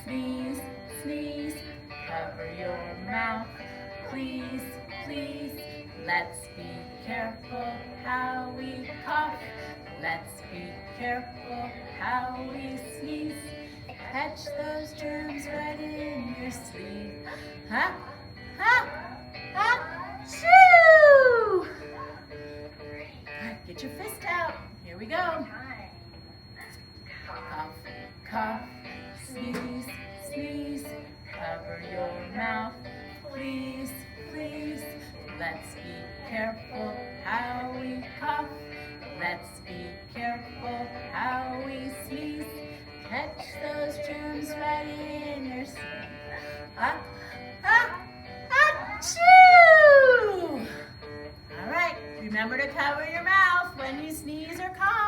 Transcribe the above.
Sneeze, sneeze, cover your mouth. Please, please, let's be careful how we cough. Let's be careful how we sneeze. Catch those germs right in your sleeve. Ha, ha, ha, shoo! All right, get your fist out. Here we go. Cough, cough, sneeze, sneeze, cover your mouth. Please, please, let's be careful how we cough. Let's be careful how we sneeze. Catch those germs right in your sleeve. Ah, ah, achoo! All right, remember to cover your mouth when you sneeze or cough.